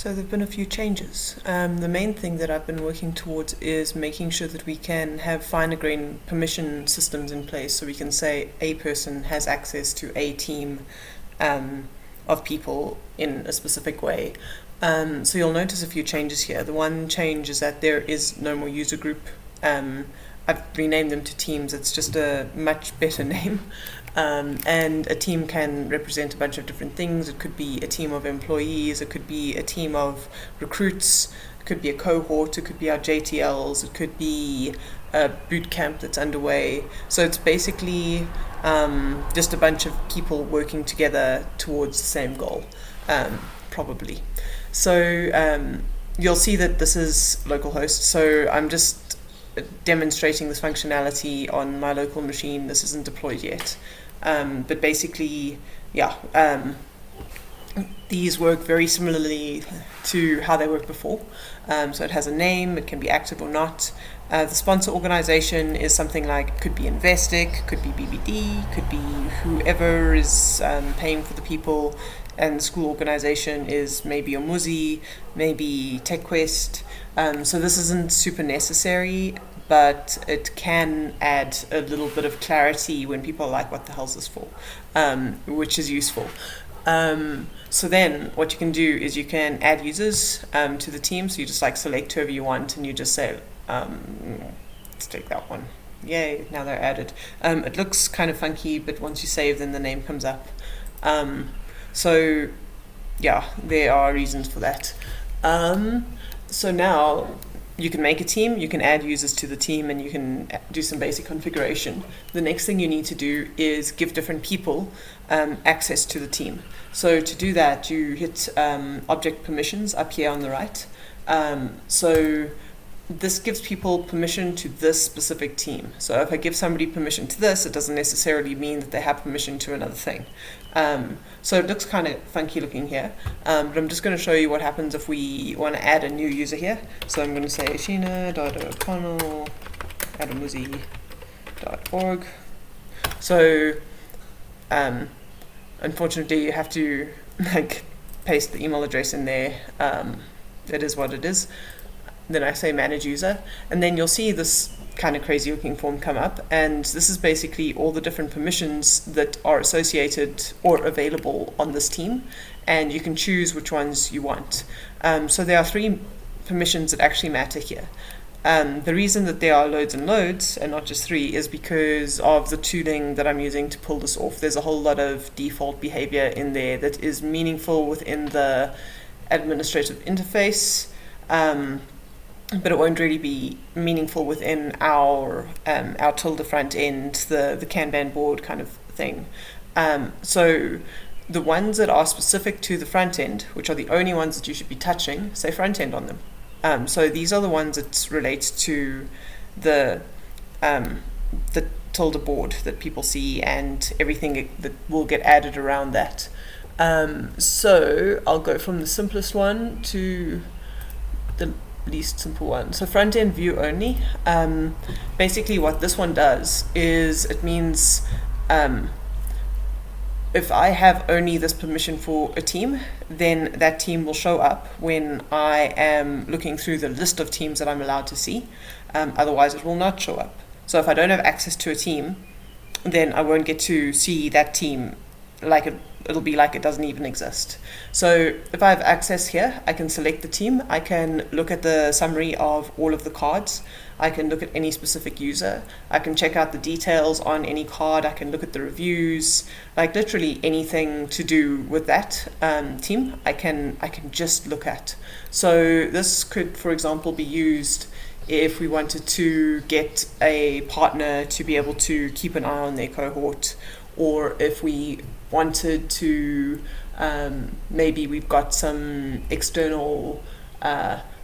So there have been a few changes. The main thing that I've been working towards is making sure that we can have finer grained permission systems in place, so we can say a person has access to a team of people in a specific way. So you'll notice a few changes here. The one change is that there is no more user group. I've renamed them to teams. It's just a much better name. And a team can represent a bunch of different things. It could be a team of employees, it could be a team of recruits, it could be a cohort, it could be our JTLs, it could be a boot camp that's underway. So it's basically just a bunch of people working together towards the same goal, probably. So you'll see that this is localhost. So I'm just demonstrating this functionality on my local machine. This isn't deployed yet. But basically, these work very similarly to how they worked before. So it has a name, it can be active or not. The sponsor organization is something like, could be Investic, could be BBD, could be whoever is paying for the people. And the school organization is maybe Omuzi, maybe TechQuest. So this isn't super necessary, but it can add a little bit of clarity when people are like, what the hell's this for? Which is useful. So then what you can do is you can add users to the team. So you just like select whoever you want and you just say, let's take that one. Yay, now they're added. It looks kind of funky, but once you save, then the name comes up. So yeah, there are reasons for that. So now you can make a team, you can add users to the team, and you can do some basic configuration. The next thing you need to do is give different people access to the team. So to do that, you hit object permissions up here on the right. So this gives people permission to this specific team. So if I give somebody permission to this, it doesn't necessarily mean that they have permission to another thing. So it looks kind of funky looking here, but I'm just going to show you what happens if we want to add a new user here. So I'm going to say sheena.o'connell@amuzi.org. So unfortunately you have to paste the email address in there. It is what it is. Then I say manage user, and then you'll see this kind of crazy looking form come up, and this is basically all the different permissions that are associated or available on this team, and you can choose which ones you want. So there are 3 permissions that actually matter here. The reason that there are loads and loads and not just 3 is because of the tooling that I'm using to pull this off. There's a whole lot of default behavior in there that is meaningful within the administrative interface, but it won't really be meaningful within our tilde front end, the Kanban board kind of thing. So the ones that are specific to the front end, which are the only ones that you should be touching, say front end on them. So these are the ones that relate to the tilde board that people see and everything that will get added around that. So I'll go from the simplest one to the least simple one. So front end view only. Basically what this one does is it means if I have only this permission for a team, then that team will show up when I am looking through the list of teams that I'm allowed to see. Otherwise it will not show up. So if I don't have access to a team, then I won't get to see that team. It'll be like it doesn't even exist. So if I have access here, I can select the team. I can look at the summary of all of the cards. I can look at any specific user. I can check out the details on any card. I can look at the reviews, like literally anything to do with that team. I can just look at. So this could, for example, be used if we wanted to get a partner to be able to keep an eye on their cohort, or if we wanted to, maybe we've got some external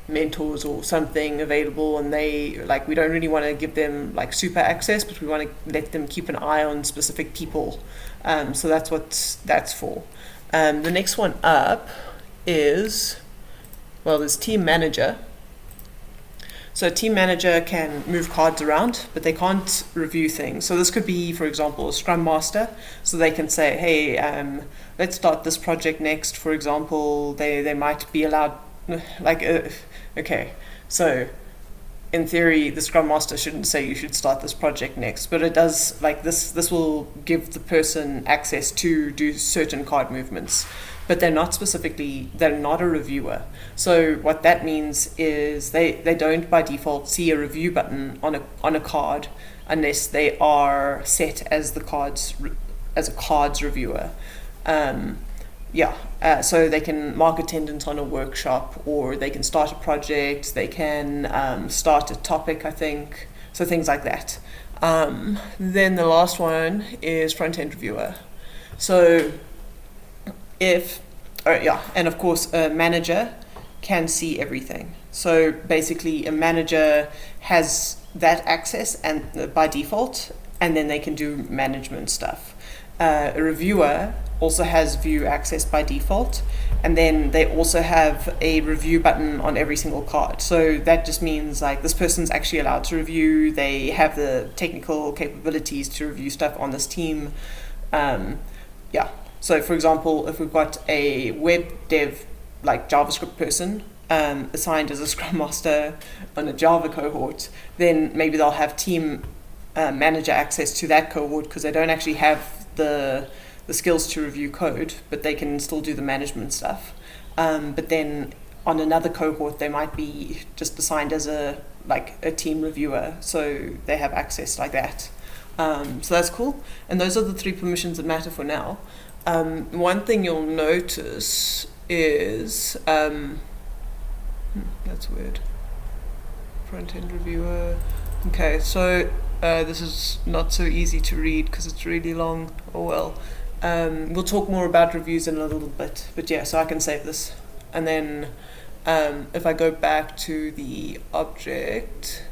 mentors or something available, and we don't really want to give them super access, but we want to let them keep an eye on specific people. So that's what that's for. The next one up is, there's team manager. So a team manager can move cards around, but they can't review things. So this could be, for example, a scrum master. So they can say, hey, let's start this project next. For example, they might be allowed like, okay, so in theory, the Scrum Master shouldn't say you should start this project next, but it does, like this will give the person access to do certain card movements, but they're not a reviewer. So what that means is they don't by default see a review button on a card unless they are set as as a cards reviewer. So they can mark attendance on a workshop, or they can start a project, they can start a topic, I think, so things like that. Then the last one is front-end reviewer. So and of course a manager can see everything. So basically a manager has that access and by default, and then they can do management stuff. A reviewer also has view access by default, and then they also have a review button on every single card. So that just means like this person's actually allowed to review, they have the technical capabilities to review stuff on this team. So for example, if we've got a web dev like JavaScript person assigned as a Scrum Master on a Java cohort, then maybe they'll have team manager access to that cohort because they don't actually have the skills to review code, but they can still do the management stuff. But then on another cohort, they might be just assigned as a team reviewer, so they have access like that. So that's cool. And those are the 3 permissions that matter for now. One thing you'll notice is that's weird. Front-end reviewer. Okay, so this is not so easy to read because it's really long. Oh well. We'll talk more about reviews in a little bit, but yeah, so I can save this. And then if I go back to the object,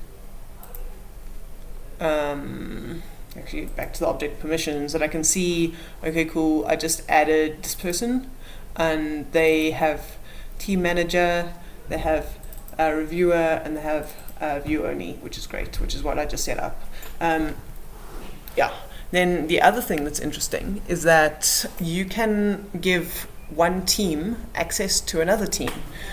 actually back to the object permissions, and I can see, okay, cool, I just added this person, and they have team manager, they have a reviewer, and they have view only, which is great, which is what I just set up. Then the other thing that's interesting is that you can give one team access to another team.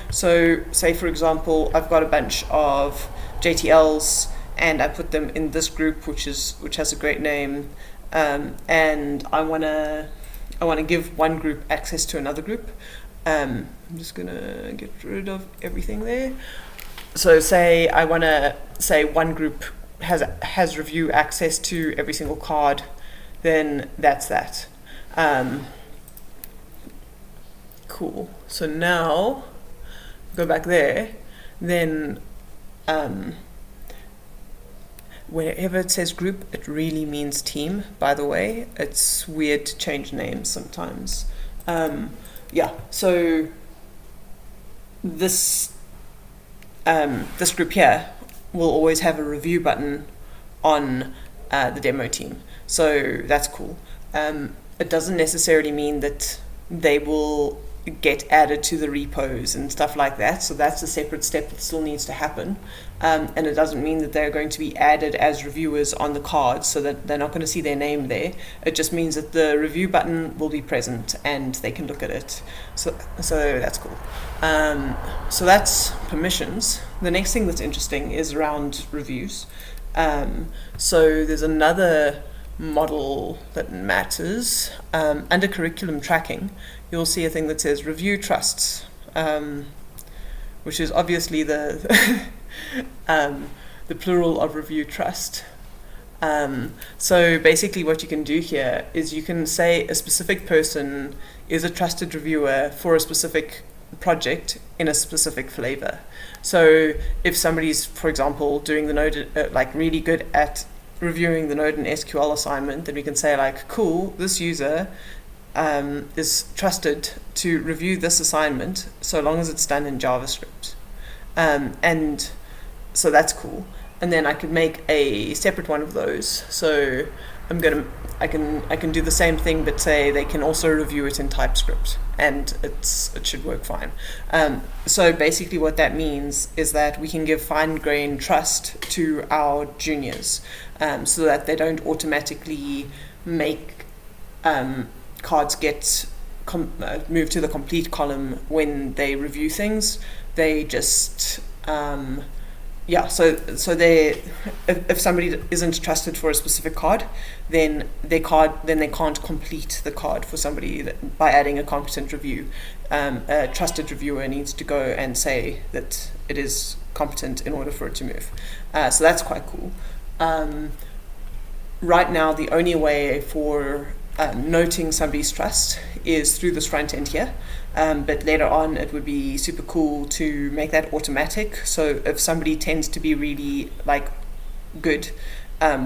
So say for example, I've got a bunch of JTLs and I put them in this group, which has a great name, and I wanna give one group access to another group. I'm just gonna get rid of everything there. So say I wanna say one group has review access to every single card, then that's that. Cool. So now go back there, then whenever it says group, it really means team, by the way. It's weird to change names sometimes. So this group here will always have a review button on the demo team. So that's cool. It doesn't necessarily mean that they will get added to the repos and stuff like that. So that's a separate step that still needs to happen. And it doesn't mean that they're going to be added as reviewers on the cards, so that they're not going to see their name there. It just means that the review button will be present and they can look at it. So that's cool. So that's permissions. The next thing that's interesting is around reviews. So there's another model that matters. Under curriculum tracking, you'll see a thing that says review trusts, which is obviously the the plural of review trust. So basically what you can do here is you can say a specific person is a trusted reviewer for a specific project in a specific flavor. So if somebody's, for example, doing the Node, really good at reviewing the Node and SQL assignment, then we can say like, cool, this user is trusted to review this assignment so long as it's done in JavaScript. And so that's cool. And then I could make a separate one of those. So I can do the same thing, but say they can also review it in TypeScript, and it should work fine. So basically what that means is that we can give fine-grained trust to our juniors, so that they don't automatically make cards get move to the complete column when they review things. They just so they if somebody isn't trusted for a specific card, then they can't complete the card for somebody by adding a competent review. A trusted reviewer needs to go and say that it is competent in order for it to move. So that's quite cool. Right now, the only way for noting somebody's trust is through this front end here. But later on, it would be super cool to make that automatic. So if somebody tends to be really good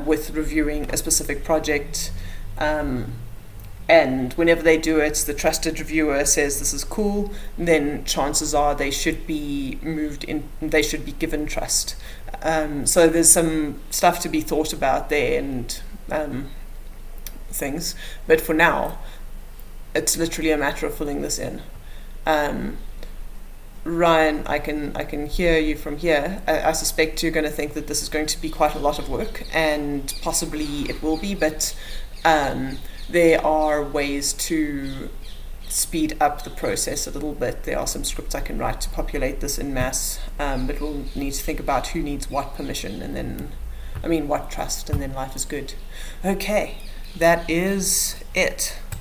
with reviewing a specific project, and whenever they do it, the trusted reviewer says this is cool, then chances are they should be moved in. They should be given trust. So there's some stuff to be thought about there and things. But for now, it's literally a matter of filling this in. Ryan, I can hear you from here. I suspect you're going to think that this is going to be quite a lot of work, and possibly it will be, but there are ways to speed up the process a little bit. There are some scripts I can write to populate this in mass, but we'll need to think about who needs what permission, and then, what trust, and then life is good. Okay, that is it.